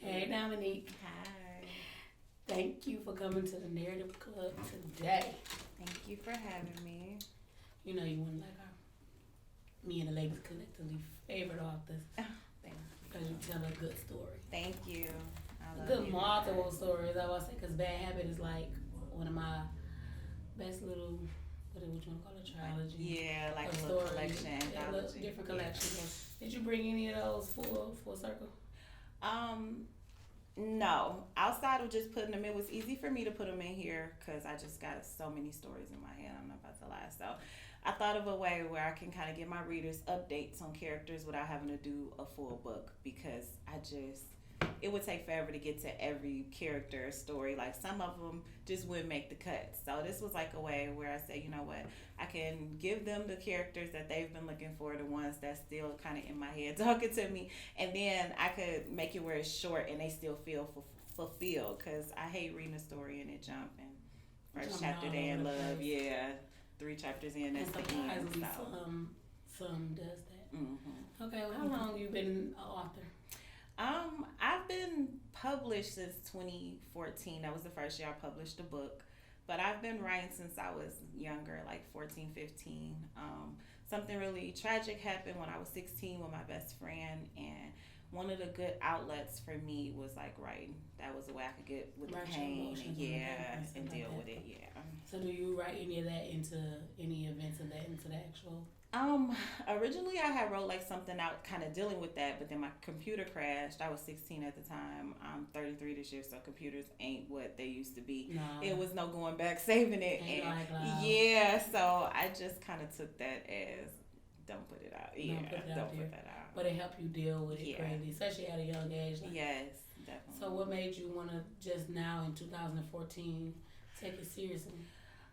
Hey, Dominique. Hi. Thank you for coming to the Narrative Club today. Thank you for having me. You know you want like me and the ladies collectively favorite authors Thank because you tell a good story. Thank you. I love Good you. multiple stories, I would say, because Bad Habit is like one of my best little, what you want to call it, trilogy. Yeah, like of a little stories. collection, Yeah, anthology. different collections. Did you bring any of those full circle? No. Outside of just putting them, it was easy for me to put them in here because I just got so many stories in my head. I'm not about to lie. So I thought of a way where I can kind of give my readers updates on characters without having to do a full book because it would take forever to get to every character story. Like some of them just wouldn't make the cut. So this was like a way where I say, you know what, I can give them the characters that they've been looking for, the ones that's still kind of in my head talking to me, and then I could make it where it's short and they still feel fulfilled. Cause I hate reading a story and it jump and first chapter they in love, yeah, 3 chapters in that's the end. So. Some does that. Mm-hmm. Okay, well, how long you been an author? I've been published since 2014. That was the first year I published a book. But I've been writing since I was younger, like 14, 15. Something really tragic happened when I was 16 with my best friend, and one of the good outlets for me was like writing. That was the way I could get with the pain and deal with it, yeah. So do you write any of that into any events of that, into the actual? Originally I had wrote like something out kind of dealing with that, but then my computer crashed. I was 16 at the time. I'm 33 this year, so computers ain't what they used to be. No. It was no going back saving it. Yeah, so I just kind of took that as don't put it out. Yeah, don't put that out. But it helped you deal with it crazy, especially at a young age. Like, yes, definitely. So what made you want to just now in 2014 take it seriously?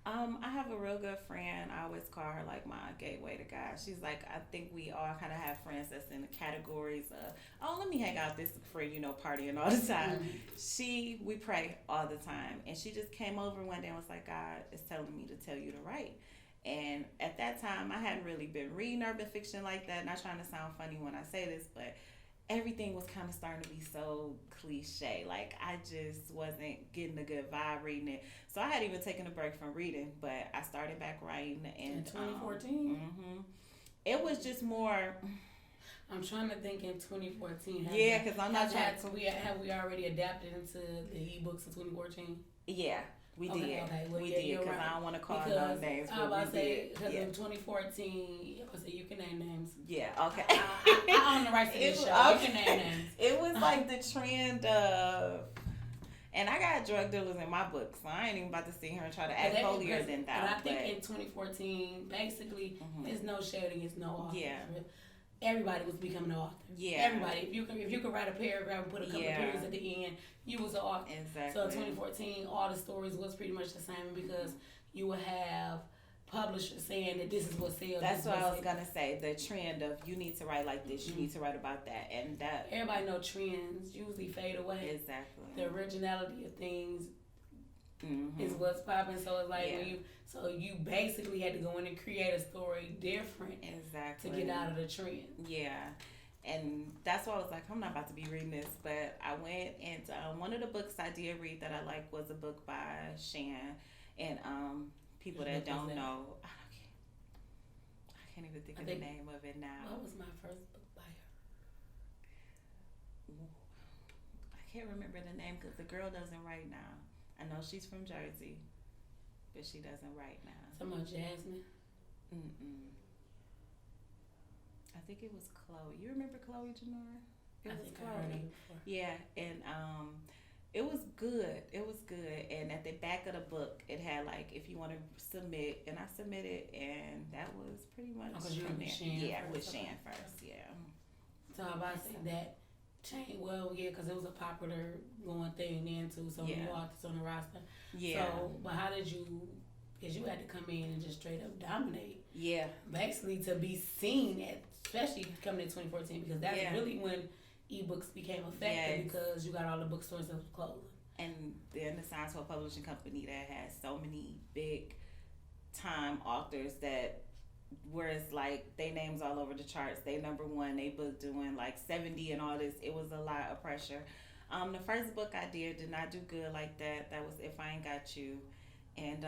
I have a real good friend. I always call her like my gateway to God. She's like, I think we all kind of have friends that's in the categories of, oh, let me hang out with this friend, partying all the time. Mm-hmm. We pray all the time. And she just came over one day and was like, God is telling me to tell you to write. And at that time, I hadn't really been reading urban fiction like that. Not trying to sound funny when I say this, but everything was kind of starting to be so cliche. Like, I just wasn't getting a good vibe reading it. So I had even taken a break from reading, but I started back writing in 2014. It was just more. I'm trying to think in 2014. Because I'm not trying. Have we already adapted into the ebooks in 2014? Yeah. We did. Okay. Well, we did, because I don't want to call no names. I was about to say, because in 2014, I was say you can name names. Yeah, okay. I own the rights to this show. Okay. You can name names. It was like the trend of, and I got drug dealers in my book, so I ain't even about to sit here and try to act holier than thou. And I think in 2014, basically, it's no shading, it's no author. Yeah. Everybody was becoming an author. Yeah. Everybody. If you could write a paragraph and put a couple of periods at the end, you was an author. Exactly. So in 2014, all the stories was pretty much the same because you would have publishers saying that this is what sells. That's what I was gonna say. The trend of you need to write like this, you need to write about that, and that. Everybody know trends usually fade away. Exactly. The originality of things is what's popping. So it's like when you basically had to go in and create a story different. Exactly. To get out of the trend. Yeah. And that's why I was like, I'm not about to be reading this. But I went and one of the books I did read that I liked was a book by Shan. And people that don't know, I can't even think of the name of it now. What was my first book by her? I can't remember the name because the girl doesn't write now. I know she's from Jersey, but she doesn't write now. Talking about Jasmine? I think it was Chloe. You remember Chloe Janora? It was Chloe. Yeah, and it was good. It was good. And at the back of the book, it had like if you want to submit, and I submitted, and that was pretty much from there. With Shan first. Yeah. So if I say that changed, because it was a popular going thing then too. So many authors on the roster. Yeah. So, but how did you? Because you had to come in and just straight up dominate. Yeah. Basically to be seen especially coming in 2014, because that's really when ebooks became effective because you got all the bookstores that was closing. And then assigned to a publishing company that has so many big time authors that where it's like they names all over the charts, they number one, they book doing like 70 and all this. It was a lot of pressure. The first book I did not do good like that. That was If I Ain't Got You. And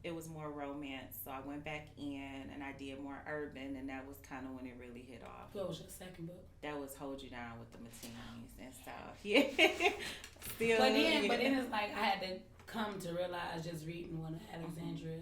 it was more romance. So I went back in and I did more urban, and that was kind of when it really hit off. What was your second book? That was Hold You Down with the Martinis and stuff. Yeah. Still, but then it's like I had to come to realize just reading one of Alexandria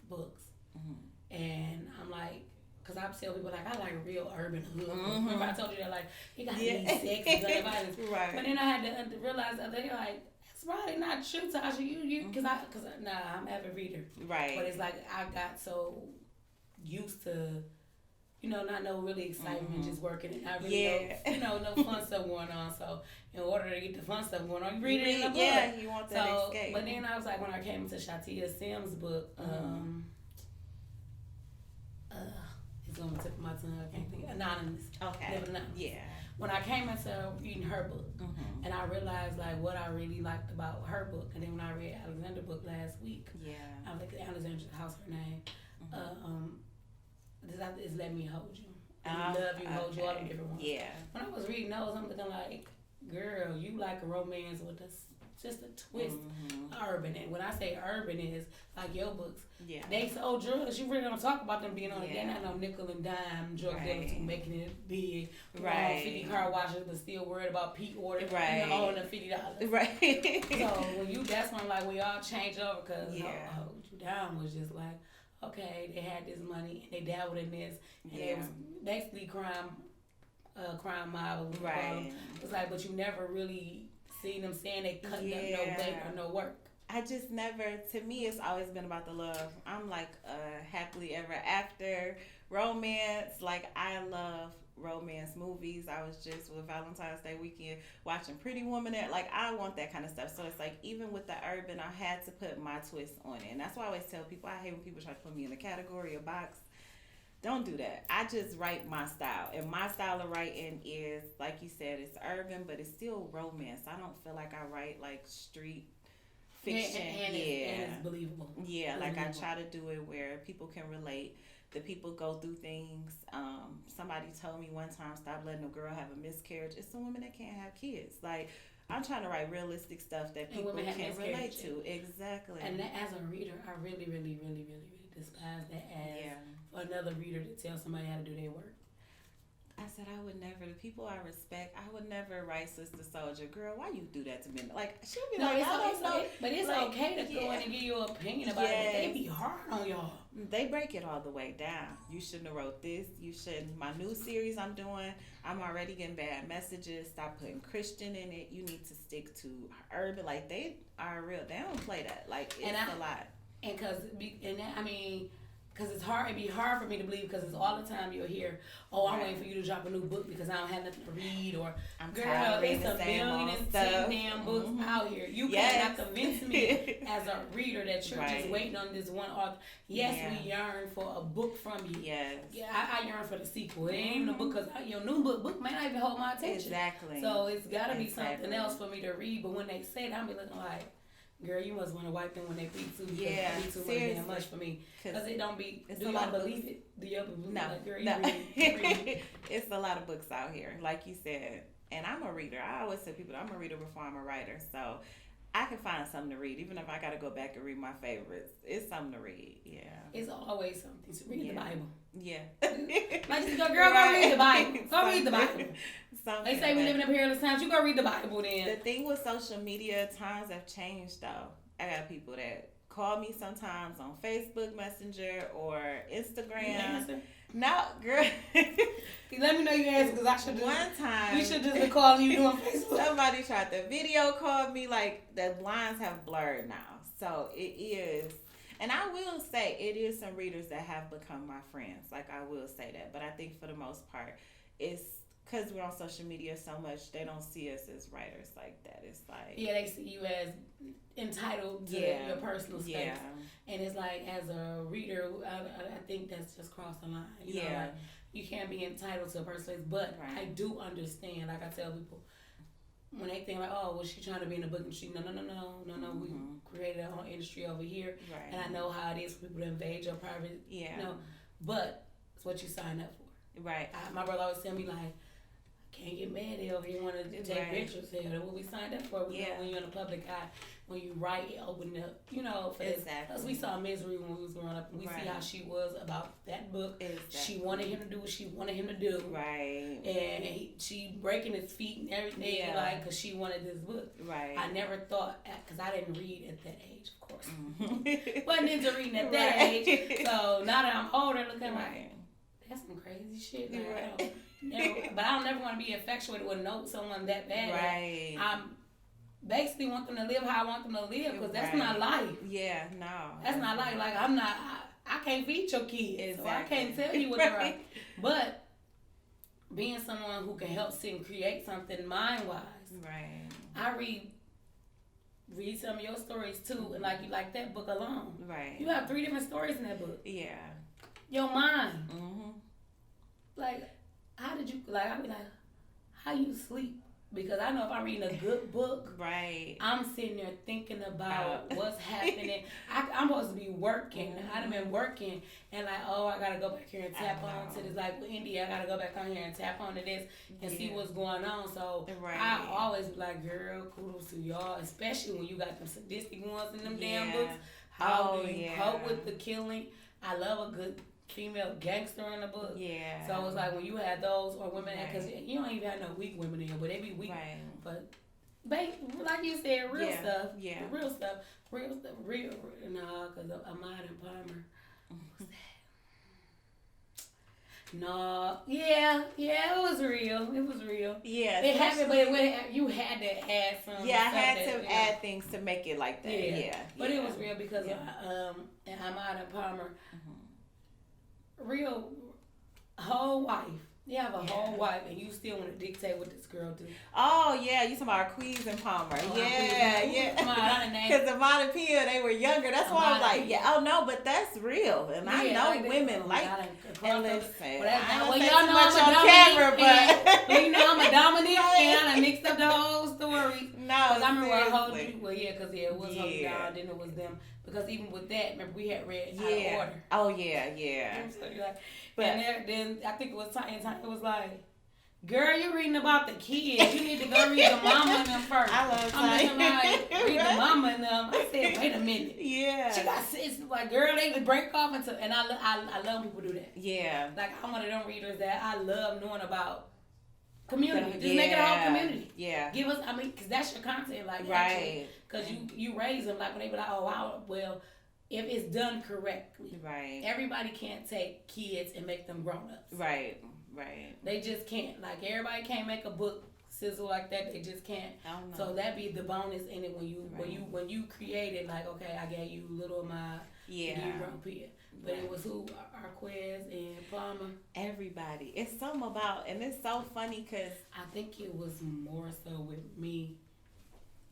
books. Mm-hmm. And I'm like, because I tell people, like, I like a real urban hood. Mm-hmm. Remember I told you that, like, it got to be sexy, violence. Right. But then I had to realize that they're like, it's probably not true, Tasha. You, because I'm an avid reader. Right. But it's like I got so used to, not no really excitement, just working and not really no fun stuff going on. So in order to get the fun stuff going on, you read it in the book. Yeah, you want that escape. But then I was like, when I came into Shatia Sims' book, it's on the tip of my tongue. I can't think. Anonymous. Okay. Never Anonymous. Yeah. When I came into reading her book, and I realized like what I really liked about her book, and then when I read Alexander's book last week, I was like, Alexander's house, her name. It's Let Me Hold You. Love You, Hold You, all the different ones. Yeah. When I was reading those, I'm looking like, girl, you like a romance with just a twist, urban. And when I say urban, is like your books. Yeah. They sold drugs. You really don't talk about them being on it. They're not no nickel and dime drug dealers who making it big. Right. 50 car washes, but still worried about Pete order. Right. All the $50. Right. So that's when like we all changed over because Hold You Down was just like, okay, they had this money and they dabbled in this, and it was basically crime mob. Right. It's like, but you never really see them saying they cut up no weight or no work. I just never, to me, it's always been about the love. I'm like a happily ever after romance. Like, I love romance movies. I was just with Valentine's Day weekend watching Pretty Woman. Like, I want that kind of stuff. So it's like, even with the urban, I had to put my twist on it. And that's why I always tell people, I hate when people try to put me in a category or box. Don't do that. I just write my style. And my style of writing is, like you said, it's urban, but it's still romance. I don't feel like I write like street fiction. And it's believable. Yeah, like I try to do it where people can relate. The people go through things. Somebody told me one time, stop letting a girl have a miscarriage. It's the women that can't have kids. Like, I'm trying to write realistic stuff that people can relate to. Exactly. And that, as a reader, I really, really, really, really, really despise that as for another reader to tell somebody how to do their work. I said I would never. The people I respect, I would never write Sister Soldier. Girl, why you do that to me? Like, she'll be like, I don't know. But it's like, okay to go in and give you an opinion about it. They be hard on y'all. They break it all the way down. You shouldn't have wrote this. You shouldn't. My new series I'm doing, I'm already getting bad messages. Stop putting Christian in it. You need to stick to urban. Like, they are real. They don't play that. Like, it's a lot. And because it's hard, it'd be hard for me to believe because it's all the time you'll hear, I'm waiting for you to drop a new book because I don't have nothing to read, or girl, it's a million and 10 damn books out here. You cannot convince me as a reader that you're just waiting on this one author. Yes, we yearn for a book from you. Yes. Yeah, I yearn for the sequel. It ain't even a book because your new book may not even hold my attention. Exactly. So it's got to be something else for me to read. But when they say it, I'll be looking like, girl, you must want to wipe them when they read too. Yeah, they read too much damn much for me. Because it don't be. Do y'all believe it? Do y'all believe it? Like, girl, you read. It's a lot of books out here, like you said. And I'm a reader. I always tell people I'm a reader before I'm a writer. So I can find something to read, even if I got to go back and read my favorites. It's something to read. Yeah. It's always something to read. The Bible. Yeah. Like, just go, girl, go read the Bible. Go read the Bible. They say we live in a perilous times. You go read the Bible then. The thing with social media, times have changed though. I got people that call me sometimes on Facebook Messenger or Instagram. No, girl. Let me know you answer because I should. One time, we should just be calling you on Facebook. Somebody tried to video call me. Like, the lines have blurred now, so it is. And I will say, it is some readers that have become my friends. Like, I will say that. But I think for the most part, it's because we're on social media so much, they don't see us as writers like that. It's like... Yeah, they see you as entitled to your personal space. Yeah. And it's like, as a reader, I think that's just crossed the line. You know, like, you can't be entitled to a person's space. But I do understand, like I tell people, when they think like, oh, well, she's trying to be in the book industry. No. Mm-hmm. We created our own industry over here, and I know how it is for people to invade your private. Yeah. But it's what you sign up for. Right. My brother always tell me like, I can't get mad at if you want to take pictures. Hell, that's what we signed up for. We know when you're in the public eye, when you write, it opened up, you know, for this. Because we saw Misery when we was growing up, and we see how she was about that book. She wanted him to do what she wanted him to do. Right. And she breaking his feet and everything, like, because she wanted this book. Right. I never thought, because I didn't read at that age, of course. Wasn't into reading at that age. So now that I'm older, looking like, that's some crazy shit. Like, but I don't never want to be infatuated with someone that bad. Right. I'm basically want them to live how I want them to live, because that's not life. Yeah, no. That's not life. Like, I can't feed your kids. So I can't tell you what to write. But being someone who can help sit and create something mind-wise. Right. I read some of your stories too, and like you like that book alone. Right. You have 3 different stories in that book. Yeah. Your mind. Like, how did you, like, I be like, how you sleep? Because I know if I'm reading a good book, I'm sitting there thinking about what's happening. I'm supposed to be working. I done been working, and like, I gotta go back here and tap on to this. Like with India, I gotta go back on here and tap on to this and see what's going on. So I always be like, girl, kudos to y'all, especially when you got them sadistic ones in them damn books. How do you cope with the killing? I love a good female gangster in the book. Yeah. So it's like when you had those, or women, because you don't even have no weak women in here, but they be weak. Right. But, like you said, real stuff. Yeah. Real stuff. Nah, because Ahmad and Palmer. What's that? No. Yeah, it was real. Yeah. It happened, but you had to add some. Yeah, I had to add things to make it like that. Yeah. But it was real because Ahmad and Palmer. Real whole wife. You have a whole wife, and you still want to dictate what this girl do. Oh yeah, you talking about Queez and Palmer? Because Amada and Pia, they were younger. That's why I was like, oh no, but that's real, and I know women like. And listen, I don't say too much on camera, but you know I'm a Dominique, and I mixed up the whole story. No, I remember I hold you. Well, because it was Holy God, then it was them. Because even with that, remember we had read Out of Order. Oh yeah. So you're like, but then I think it was time. It was like, girl, you're reading about the kids. You need to go read the mama and them first. I love I'm like, read the mama and them. I said, wait a minute. Yeah. She got sis. Like, girl, they would break off into, and I love when people do that. Yeah. Like, I'm one of them readers that I love knowing about. Community. Just make it a whole community. Yeah. Give us, because that's your content. Like, because you raise them, like, when they be like, oh, wow, well, if it's done correctly. Right. Everybody can't take kids and make them grown-ups. Right. They just can't. Like, everybody can't make a book sizzle like that. They just can't. So that be the bonus in it when you create it, like, okay, I gave you little of my, you grown Pia. But it was who? Arquez and Palmer. Everybody. It's something about, and it's so funny because I think it was more so with me,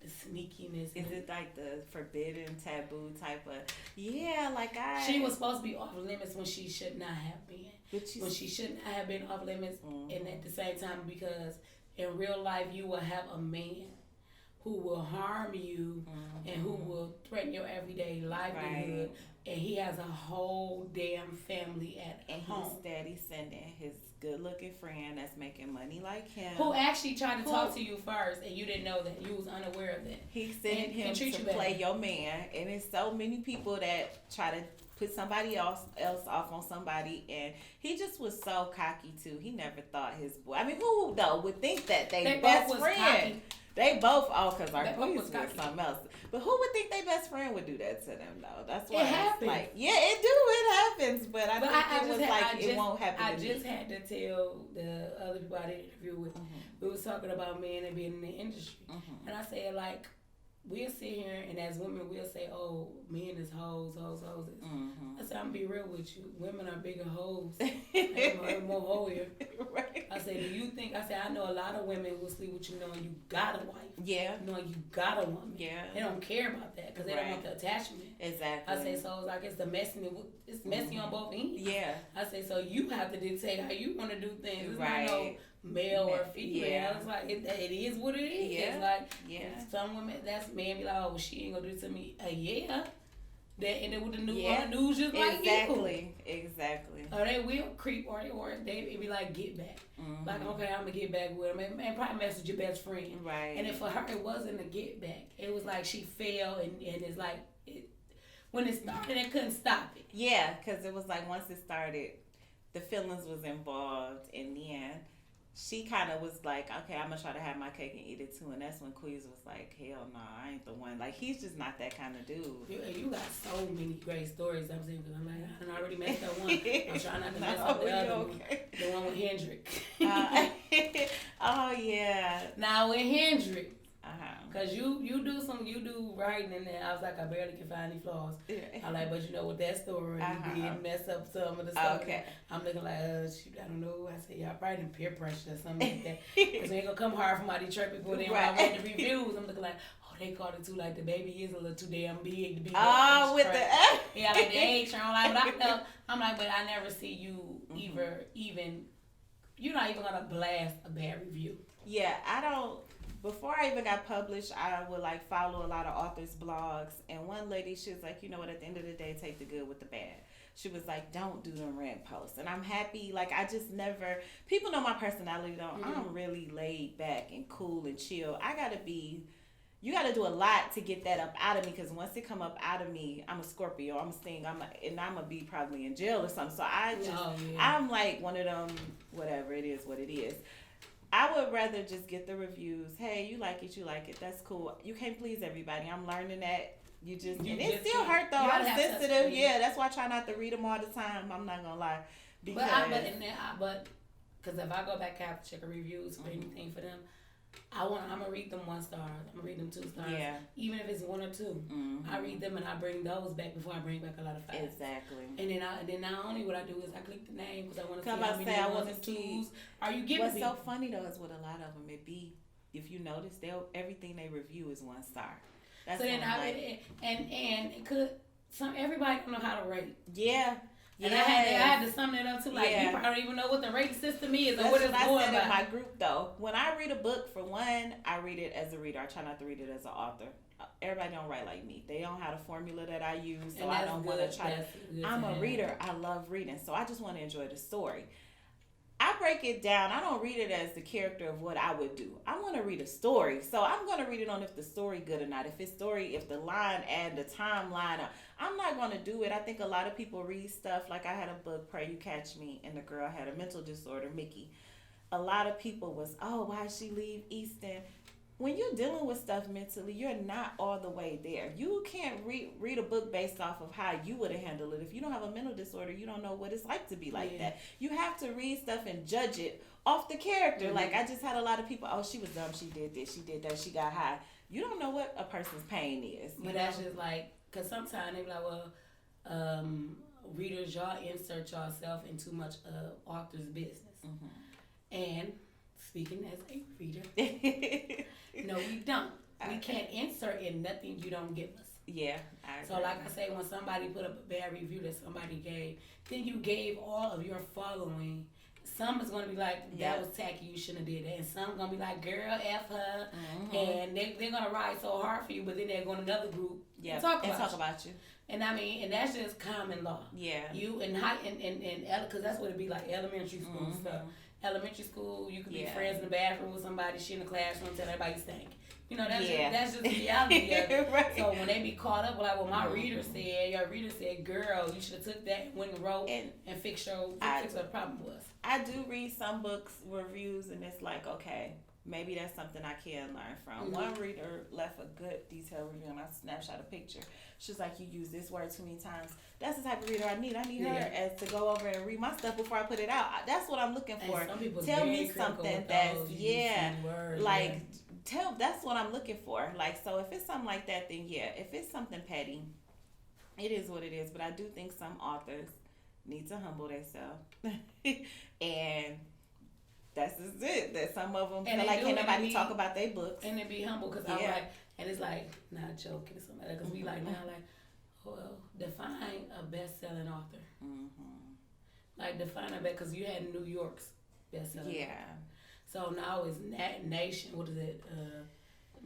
the sneakiness. Is it like the forbidden, taboo type of? Yeah, like She was supposed to be off limits when she should not have been. When she should not have been off limits, and at the same time, because in real life you will have a man who will harm you and who will threaten your everyday livelihood. And he has a whole damn family at home. And he's steady sending his good-looking friend that's making money like him. Who actually tried to talk to you first, and you didn't know that. You was unaware of that. He's sending him to play your man. And there's so many people that try to put somebody else off on somebody. And he just was so cocky, too. He never thought his boy. I mean, who, though, would think that they best friend? Cocky. They both, because our queen was something else. But who would think their best friend would do that to them, though? That's why it happens. Like, it happens. But I think it won't happen I just had to tell the other people I did interview with, we was talking about men and being in the industry. And I said, like, we'll sit here and as women, we'll say, oh, men is hoes. I said, I'm going to be real with you. Women are bigger hoes. They're more hoier. Right. I said, do you think, I know a lot of women will sleep with you knowing you got a wife. Yeah. Knowing you got a woman. Yeah. They don't care about that because they don't want the attachment. Exactly. I say, so it's like it's messy on both ends. Yeah. I say, so you have to dictate how you want to do things. It's not no male or female. Yeah. It's like, it is what it is. Yeah. It's like, some women, that's man be like, oh, she ain't going to do it to me. Yeah. that and then with the news, on the news just like you. Exactly. Or they will creep, or they be like, get back. Like, okay, I'm gonna get back with him, and probably message your best friend. Right. And then for her, it wasn't a get back. It was like she fell, and it's like when it started, they couldn't stop it. Yeah, because it was like once it started, the feelings was involved, and then she kind of was like, okay, I'm gonna try to have my cake and eat it too. And that's when Queez was like, hell no, I ain't the one. Like, he's just not that kind of dude. You got so many great stories. I'm saying, because I'm like, I done already messed up one. I'm trying not to mess up the other one. The one with Hendrick. Oh yeah. Now with Hendrick. Cause you do writing in there. I was like, I barely can find any flaws. I like, but you know with that story, you did mess up some of the stuff. Okay. I'm looking like, shoot, I don't know. I said, y'all probably in peer pressure or something like that. Cause it ain't gonna come hard from my Detroit people. Then when I read the reviews, I'm looking like, they called it too, like the baby is a little too damn big to be. Oh, with the yeah, like the age. I'm like, but I know. I'm like, but I never see you even. You're not even gonna blast a bad review. Yeah, I don't. Before I even got published, I would like follow a lot of authors' blogs. And one lady, she was like, you know what, at the end of the day, take the good with the bad. She was like, don't do them rant posts. And I'm happy, like, I just never, people know my personality though. I'm really laid back and cool and chill. You got to do a lot to get that up out of me, because once it come up out of me, I'm a Scorpio, I'm a Sting, and I'm going to be probably in jail or something. So I'm like one of them, whatever, it is what it is. I would rather just get the reviews. Hey, you like it. That's cool. You can't please everybody. I'm learning that. And it still hurt though. I'm sensitive. Yeah, that's why I try not to read them all the time. I'm not gonna lie. Because if I go back after check reviews for anything for them, I'm gonna read them 1 star. I'm gonna read them 2 stars. Yeah. Even if it's 1 or 2, I read them and I bring those back before I bring back a lot of 5s. Exactly. And then not only what I do is I click the name because I want to see how many 1s and 2s are you giving me. What's so funny though is with a lot of them, if you notice, everything they review is 1 star. That's so then it could everybody don't know how to rate. Yeah. And I had to sum that up too. Like, you probably don't even know what the rating system is or what it's going by. In my group though. When I read a book, for one, I read it as a reader. I try not to read it as an author. Everybody don't write like me. They don't have a formula that I use, so I don't want to try to. I'm a reader. I love reading, so I just want to enjoy the story. I break it down. I don't read it as the character of what I would do. I want to read a story. So I'm going to read it on if the story good or not. If the line and the timeline, I'm not going to do it. I think a lot of people read stuff. Like I had a book, Pray You Catch Me, and the girl had a mental disorder, Mickey. A lot of people was, why'd she leave Easton? When you're dealing with stuff mentally, you're not all the way there. You can't read a book based off of how you would have handled it. If you don't have a mental disorder, you don't know what it's like to be like that. You have to read stuff and judge it off the character. Like, I just had a lot of people, she was dumb, she did this, she did that, she got high. You don't know what a person's pain is. But that's just like, because sometimes they be like, readers, y'all insert yourself in too much author's business. And speaking as a reader, no, we don't. We can't insert in nothing you don't give us. Yeah, I agree. So like I say, when somebody put up a bad review that somebody gave, then you gave all of your following. Some is going to be like, that was tacky, you shouldn't have did that. And some going to be like, girl, F her. And they're going to ride so hard for you, but then they're going to another group and talk about you. And I mean, and that's just common law. Yeah. You and because that's what it be like, elementary school stuff. Elementary school, you could be friends in the bathroom with somebody, she in the classroom, tell everybody you stink. You know, that's just the reality of it. Right. So when they be caught up with like what my reader said, your reader said, girl, you should have took that and went and wrote and fix what the problem was. I do read some books, reviews, and it's like, okay, maybe that's something I can learn from. One reader left a good detailed review and I snapshot a picture. She's like, you use this word too many times. That's the type of reader I need. I need her as to go over and read my stuff before I put it out. That's what I'm looking for. Tell me something that's, that's what I'm looking for. Like, so if it's something like that, then if it's something petty, it is what it is. But I do think some authors need to humble themselves. And that's just it. That some of them feel like can't nobody talk about their books. And then be humble, because I'm like, and it's like, not joking or something like that, because we like now, like, well, define a best-selling author. Like, define a because you had New York's best-selling author. So now it's Nation, what is it?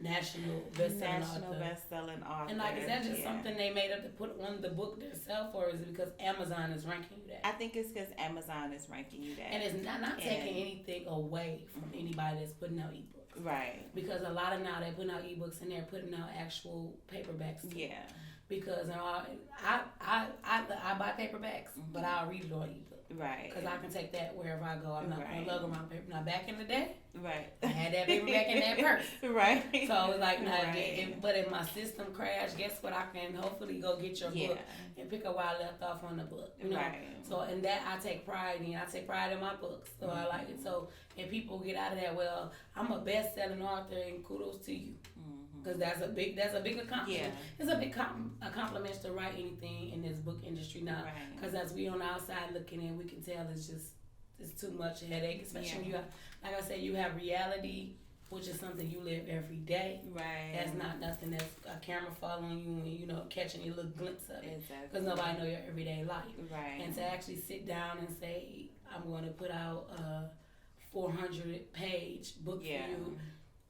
national best-selling author. And like, is that just something they made up to put on the book themselves, or is it because Amazon is ranking you that? I think it's because Amazon is ranking you that. And it's not taking anything away from anybody that's putting out ebooks. Right. Because a lot of now they're putting out ebooks and they're putting out actual paperbacks too. Yeah. Because I buy paperbacks, but I'll read it on ebook. Right. Because I can take that wherever I go. I'm not going to lug around paper. Now, back in the day, I had that paperback in that purse. Right. So, it's like, but if my system crashed, guess what? I can hopefully go get your book and pick up where I left off on the book. You know? Right. So, in that, I take pride in. I take pride in my books. So, I like it. So, and people get out of that, well, I'm a best-selling author, and kudos to you. Because that's a big accomplishment. Yeah. It's a big accomplishment to write anything in this book industry now. Because as we on the outside looking in, we can tell it's too much headache. Especially when you have, like I said, you have reality, which is something you live every day. Right. That's not nothing that's a camera following you and, catching a little glimpse of it. Exactly. Because nobody know your everyday life. Right. And to actually sit down and say, I'm going to put out a 400-page book for you.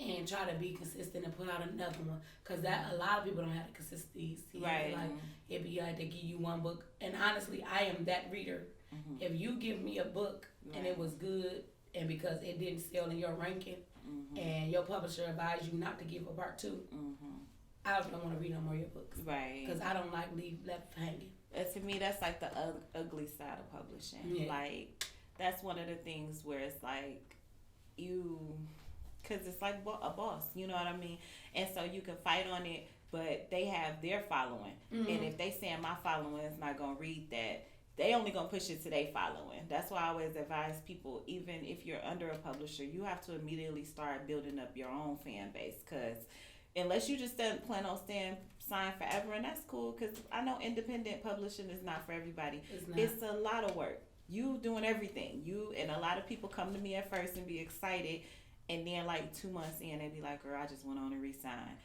And try to be consistent and put out another one, because a lot of people don't have the consistency. Right. Like it'd be like they give you one book, and honestly, I am that reader. Mm-hmm. If you give me a book and it was good, and because it didn't sell in your ranking, and your publisher advised you not to give a part 2, I don't want to read no more of your books. Right. Because I don't like left hanging. To me, that's like the ugly side of publishing. Yeah. Like that's one of the things where it's like because it's like a boss, you know what I mean? And so you can fight on it, but they have their following. Mm-hmm. And if they saying my following is not going to read that, they only going to push it to their following. That's why I always advise people, even if you're under a publisher, you have to immediately start building up your own fan base. Because unless you just plan on staying signed forever, and that's cool, because I know independent publishing is not for everybody. It's a lot of work. You doing everything. And a lot of people come to me at first and be excited, and then like 2 months in, they be like, girl, I just went on and re-signed.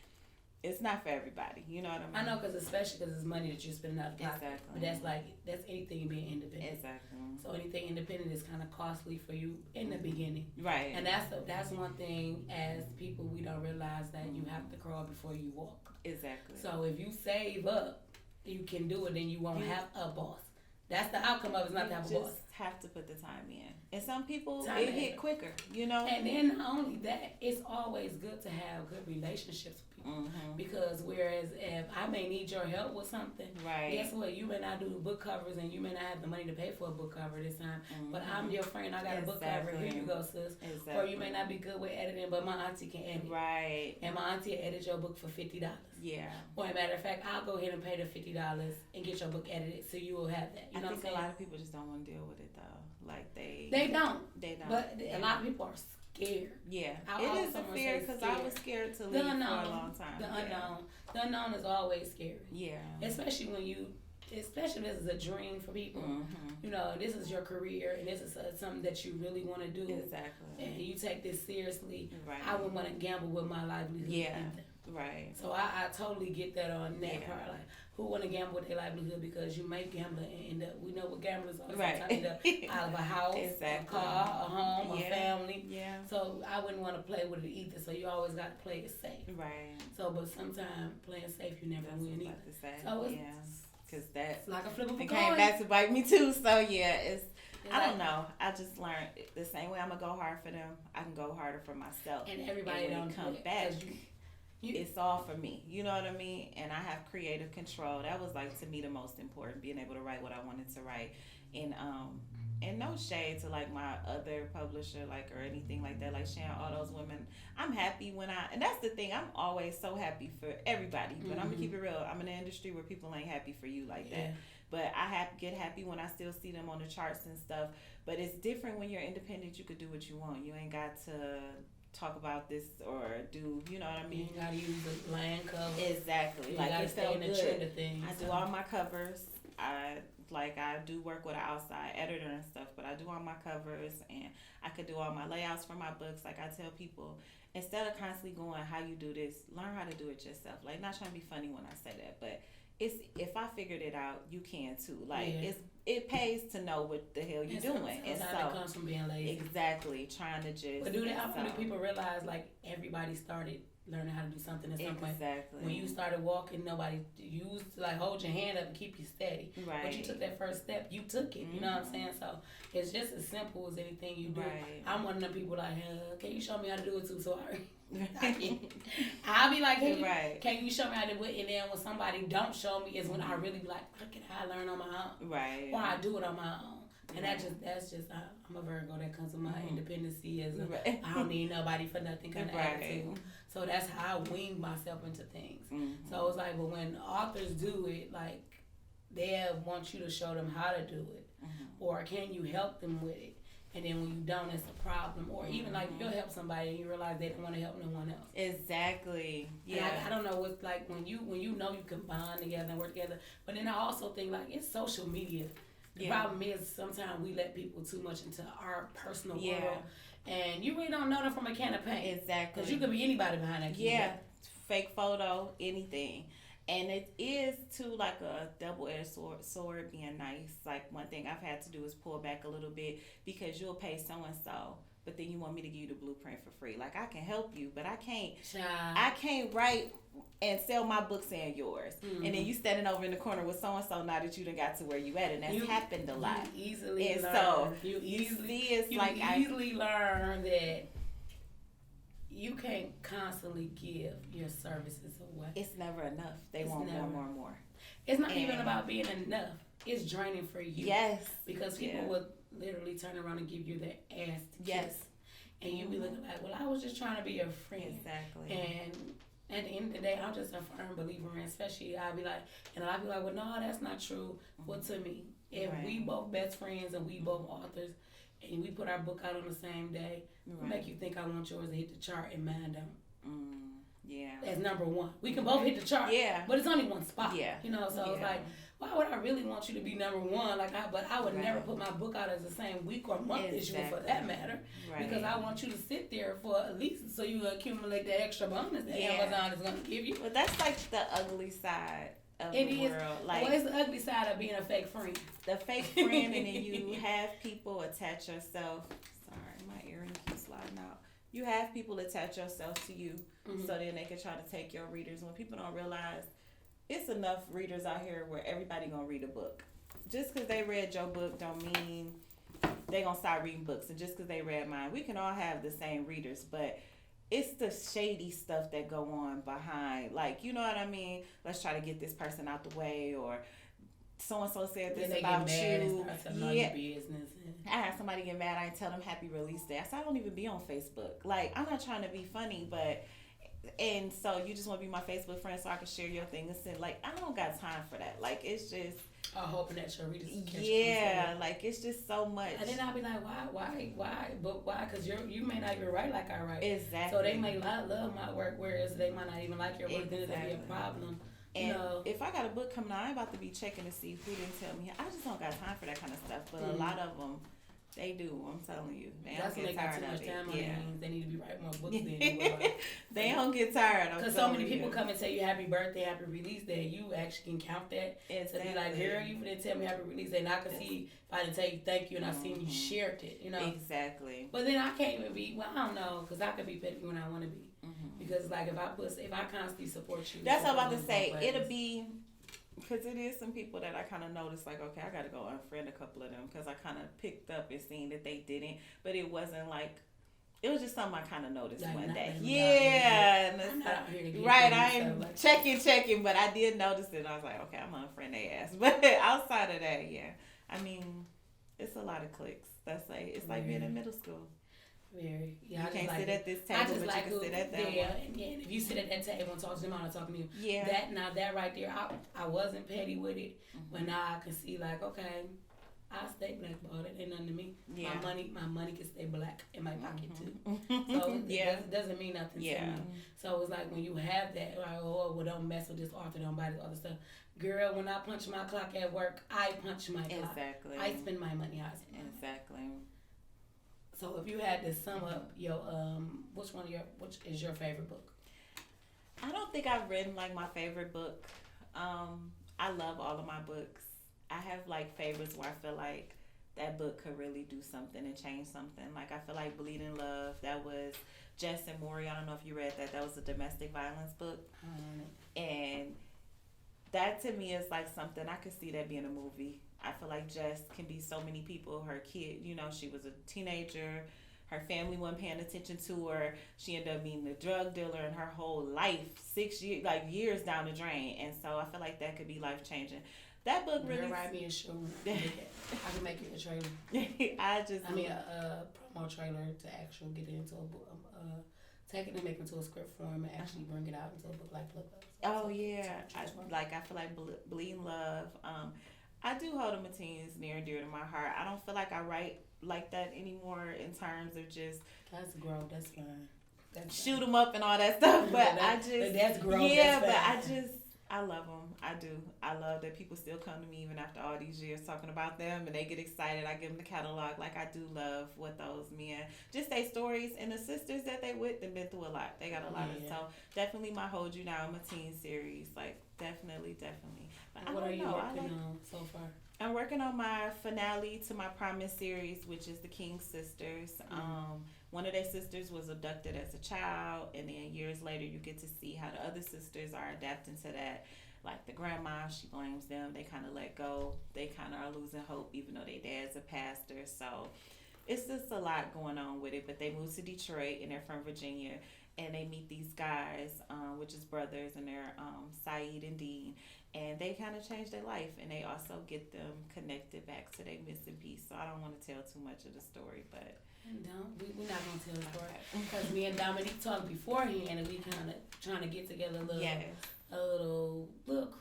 It's not for everybody. You know what I mean? I know, especially because it's money that you're spending out of pocket. Exactly. But that's anything being independent. Exactly. So anything independent is kind of costly for you in the beginning. Right. And that's one thing, as people, we don't realize that you have to crawl before you walk. Exactly. So if you save up, you can do it, then you won't have a boss. That's the outcome of it, is not to have a boss. Have to put the time in. And some people, it hit quicker, And then not only that, it's always good to have good relationships with people. Mm-hmm. Because whereas if I may need your help with something, guess what? You may not do the book covers, and you may not have the money to pay for a book cover this time. Mm-hmm. But I'm your friend. I got a book cover. Here you go, sis. Exactly. Or you may not be good with editing, but my auntie can edit. Right. And my auntie will edit your book for $50. Yeah. Or a matter of fact, I'll go ahead and pay the $50 and get your book edited, so you will have that. You know what I'm saying? A lot of people just don't want to deal with it though. Like they don't. But a lot of people are scared. Yeah. It is a fear, because I was scared to leave for a long time. The unknown. The unknown is always scary. Yeah. Especially if this is a dream for people. Mm-hmm. This is your career, and this is something that you really want to do. Exactly. And you take this seriously. Right. I wouldn't want to gamble with my livelihood. Yeah. Either. Right. So I totally get that on that part. Like, who want to gamble with their livelihood, because you may gamble and end up, we know what gamblers are, sometimes end up out of a house, a car, a home, a family. Yeah. So I wouldn't want to play with it either. So you always got to play it safe. Right. So, but sometimes playing safe, you never win either. So it's because that's like a flip of a coin. It came back to bite me too. So I don't know. I just learned the same way I'm gonna go hard for them, I can go harder for myself. And everybody don't come back. It's all for me, you know what I mean? And I have creative control. That was like, to me, the most important, being able to write what I wanted to write. And no shade to like my other publisher, like, or anything like that, like sharing all those women. I'm happy and that's the thing, I'm always so happy for everybody, but I'm gonna keep it real. I'm in an industry where people ain't happy for you like that. But I get happy when I still see them on the charts and stuff. But it's different when you're independent. You could do what you want. You ain't got to talk about this or do, you know what I mean? You gotta use the land cover. Exactly. You gotta stay in the trend of things. I do all my covers. I do work with an outside editor and stuff, but I do all my covers, and I could do all my layouts for my books. Like I tell people, instead of constantly going, how you do this, learn how to do it yourself. Like, not trying to be funny when I say that, but it's if I figured it out, you can too. Like it pays to know what the hell you're doing. And so it comes from being lazy. Exactly, trying to just. But I want people realize like everybody started learning how to do something at some point. Exactly. When you started walking, nobody used to like hold your hand up and keep you steady. Right. But you took that first step, you took it. You know what I'm saying? So it's just as simple as anything you do. Right. I'm one of them people like, can you show me how to do it too? So I'll be like, can you show me how to do it? And then when somebody don't show me is when I really be like, look at how I learn on my own. Right. Or I do it on my own. And that's just I'm a Virgo that comes with my independency as I don't need nobody for nothing kind of attitude. So that's how I wing myself into things. So it's like, but when authors do it, like they want you to show them how to do it, or can you help them with it? And then when you don't, it's a problem. Or even like you'll help somebody and you realize they don't want to help no one else. Exactly. Yeah. I don't know what's like when you know you can bond together and work together. But then I also think like it's social media. The problem is sometimes we let people too much into our personal world, and you really don't know them from a can of paint. Exactly. Because you could be anybody behind that keyboard. Yeah, fake photo, anything. And it is too like a double-edged sword being nice. Like one thing I've had to do is pull back a little bit because you'll pay so-and-so, but then you want me to give you the blueprint for free. Like I can help you, but I can't write and sell my books and yours. And then you standing over in the corner with so-and-so now that you done got to where you at, and that's happened a lot. You easily and learn. So you easily learn that you can't constantly give your services away. It's never enough. They want more. It's not even about being enough. It's draining for you. Yes. Because people would literally turn around and give you their ass to kiss. And you be looking like, well, I was just trying to be your friend. Exactly. And at the end of the day, I'm just a firm believer in, especially I'll be like, and a lot of people are like, well, no, that's not true. Well, to me, if we both best friends and we both authors, and we put our book out on the same day, make you think I want yours to hit the chart and mine don't. That's number one. We can both hit the chart, but it's only one spot. You know, so it's like, why would I really want you to be number one? Like, but I would never put my book out as the same week or month issue for that matter, because I want you to sit there for at least so you accumulate the extra bonus that Amazon is going to give you. But that's like the ugly side of the world. Like, well, it's the ugly side of being a fake friend. The fake friend, and then you have people attach yourself. Sorry, my earring keeps sliding out. You have people attach yourself to you, so then they can try to take your readers. When people don't realize, it's enough readers out here where everybody gonna read a book. Just because they read your book don't mean they gonna start reading books. And just because they read mine, we can all have the same readers, but it's the shady stuff that go on behind. Like, you know what I mean? Let's try to get this person out the way, or so-and-so said this about you. Your business. I had somebody get mad. I didn't tell them happy release day. I said, I don't even be on Facebook. Like, I'm not trying to be funny, but... And so you just want to be my Facebook friend so I can share your thing and say, like, I don't got time for that. Like, it's just... I'm hoping that your readers catch like, it's just so much. And then I'll be like, why? But why? Because you may not even write like I write. Exactly. So they may love my work, whereas they might not even like your work. Then it'll be a problem. And if I got a book coming out, I ain't about to be checking to see who didn't tell me. I just don't got time for that kind of stuff. But a lot of them, they do. I'm telling you. They don't get tired of it. They need to be writing more books than you are. They don't get tired. Because so many people come and tell you happy birthday, happy release day. You actually can count that. To be like, girl, you didn't tell me happy release day. And I can see if I didn't tell you thank you and I seen you shared it. You know? Exactly. But then I can't even be, well, I don't know, because I could be petty when I want to be. Because like if I constantly support you. That's what I'm about to say. It'll be... Because it is some people that I kind of noticed, like, okay, I got to go unfriend a couple of them because I kind of picked up and seen that they didn't. But it wasn't like, it was just something I kind of noticed one day. Right, I ain't like checking, but I did notice it. I was like, okay, I'm going to unfriend their ass. But outside of that, I mean, it's a lot of clicks. That's like, it's like being in middle school. Very. You can't sit at this table, but you can sit at that one. And if you sit at that table and talk to them, I'm not talking to you. Yeah. That right there, I wasn't petty with it, but now I can see like, okay, I stay blackballed. It ain't nothing to me. Yeah. My money can stay black in my pocket too. So it doesn't mean nothing to me. So it's like when you have that, like, oh, well, don't mess with this author, don't buy this other stuff. Girl, when I punch my clock at work, I punch my clock. Exactly. I spend my money. I spend my money. Exactly. So if you had to sum up your which is your favorite book? I don't think I've written like my favorite book. I love all of my books. I have like favorites where I feel like that book could really do something and change something. Like I feel like Bleeding Love, that was Jess and Maury. I don't know if you read that. That was a domestic violence book. And that to me is like something I could see that being a movie. I feel like Jess can be so many people. Her kid, you know, she was a teenager. Her family wasn't paying attention to her. She ended up being a drug dealer, and her whole life, 6 years, like years down the drain. And so I feel like that could be life changing. That book really. Write me a show. I can make it a trailer. I mean a promo trailer to actually get it into a book. Take it and make it into a script form and actually bring it out into a book like Clubhouse. Oh yeah, I feel like Bleeding Love. I do hold them teens near and dear to my heart. I don't feel like I write like that anymore in terms of just. That's growth. That's fine. Shoot them up and all that stuff, but that's growth. Yeah, that's but I love them. I do. I love that people still come to me even after all these years talking about them, and they get excited. I give them the catalog. Like I do love what those men, just their stories and the sisters that they with. They've been through a lot. They got a lot of. So definitely my Hold You Now, my teen series. Like definitely. But what are you working on so far? I'm working on my finale to my Promise series, which is the King sisters. One of their sisters was abducted as a child, and then years later you get to see how the other sisters are adapting to that. Like the grandma, she blames them. They kind of let go. They kind of are losing hope, even though their dad's a pastor. So it's just a lot going on with it. But they moved to Detroit, and they're from Virginia, and they meet these guys, which is brothers, and they're Saeed and Dean. And they kind of change their life, and they also get them connected back to their missing piece. So I don't want to tell too much of the story, but we're not gonna tell the story because me and Dominique talked beforehand, and we kind of trying to get together a little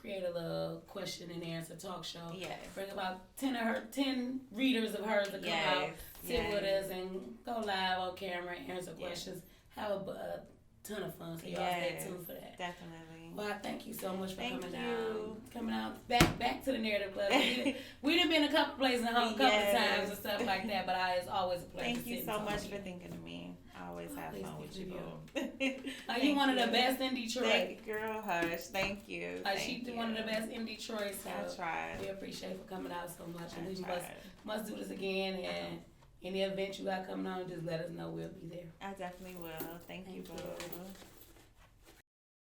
create a little question and answer talk show. Yes. Bring about 10 readers of hers to come out, sit with us, and go live on camera, answer questions, have a ton of fun. So y'all stay tuned for that. Definitely. Well, I thank you so much for coming out back to the Narrative Club. We done been a couple places home a couple times and stuff like that, but it's always a pleasure. Thank you so much for thinking of me. I always have fun with you. You're one of the best in Detroit. Girl, hush. Thank you. She's one of the best in Detroit. So I tried. We appreciate you for coming out so much, and we must do this again. And any event you got coming on, just let us know. We'll be there. I definitely will. Thank you, boo.